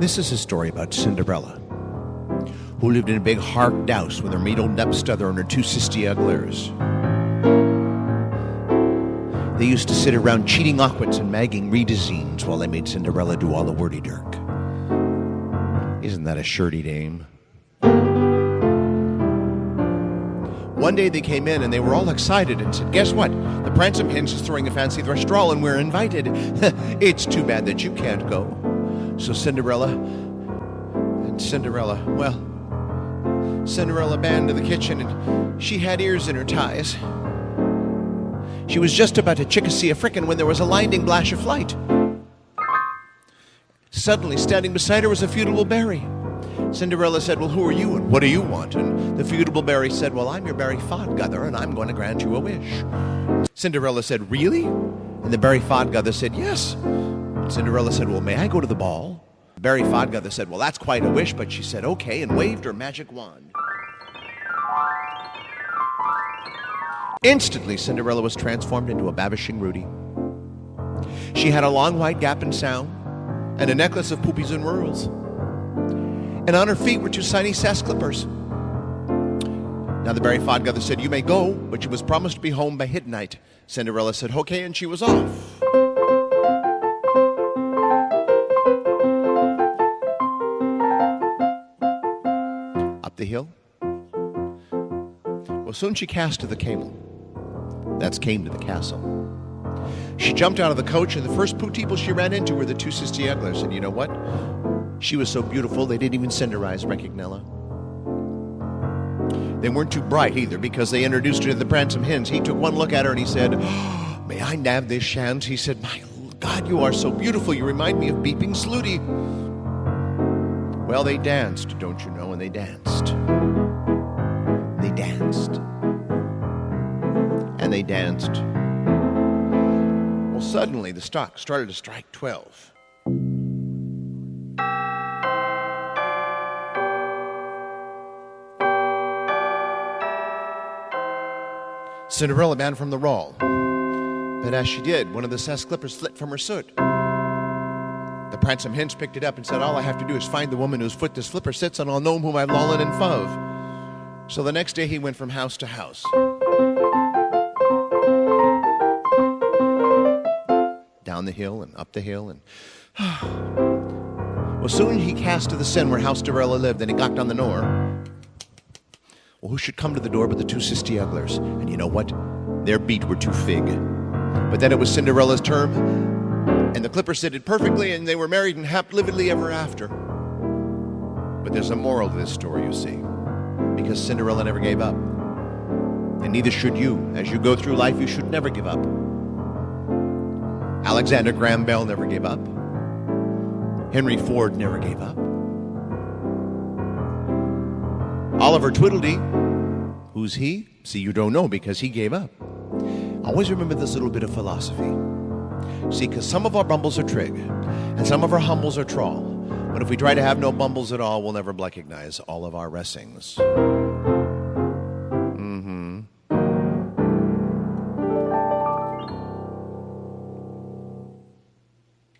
This is a story about Cinderella, who lived in a big harked house with her maid old stepstother and her two sisty uglers. They used to sit around cheating awkwards and magging readazines while they made Cinderella do all the wordy-dirk. Isn't that a shirty dame? One day they came in and they were all excited and said, "Guess what? The Prancem Hens is throwing a fancy thrustrawl and we're invited. It's too bad that you can't go." So Cinderella banned to the kitchen and she had ears in her ties. She was just about to chickasee a frickin' when there was a lightning flash of light. Suddenly, standing beside her was a feudable berry. Cinderella said, "Well, who are you and what do you want?" And the feudable berry said, "Well, I'm your berry fodgother and I'm going to grant you a wish." Cinderella said, "Really?" And the berry fodgother said, "Yes." Cinderella said, "Well, may I go to the ball?" The berry fodgother said, "Well, that's quite a wish," but she said, "Okay," and waved her magic wand. Instantly, Cinderella was transformed into a babishing Rudy. She had a long white gap and sound, and a necklace of poopies and whirls. And on her feet were two shiny sass clippers. Now the berry fodgother said, "You may go, but you must promise to be home by midnight." Cinderella said, "Okay," and she was off. Up the hill. Well, soon she cast to the cable. That's came to the castle. She jumped out of the coach, and the first people she ran into were the two sisty uglers. And you know what? She was so beautiful, they didn't even send her eyes Recogniella. They weren't too bright either, because they introduced her to the Prancem Hens. He took one look at her and he said, "Oh, may I nab this chance?" He said, "My God, you are so beautiful. You remind me of Beeping Slooty." Well, they danced, don't you know, and they danced. They danced. And they danced. Well, suddenly the clock started to strike 12. Cinderella ran from the roll. But as she did, one of the sass clippers slipped from her soot. The Prancem Hens picked it up and said, "All I have to do is find the woman whose foot this slipper sits, and I'll know whom I've lollen and fuv." So the next day he went from house to house. Down the hill and up the hill and... Well, soon he cast to the sen where House Cinderella lived, and he knocked on the door. Well, who should come to the door but the two sisty uglers? And you know what? Their beat were too fig. But then it was Cinderella's term, and the clippers fitted perfectly, and they were married and happily livedly ever after. But there's a moral to this story, you see, because Cinderella never gave up. And neither should you. As you go through life, you should never give up. Alexander Graham Bell never gave up. Henry Ford never gave up. Oliver Tweedledee, who's he? See, you don't know because he gave up. Always remember this little bit of philosophy. See, because some of our bumbles are trig, and some of our humbles are trawl. But if we try to have no bumbles at all, we'll never recognize all of our ressings.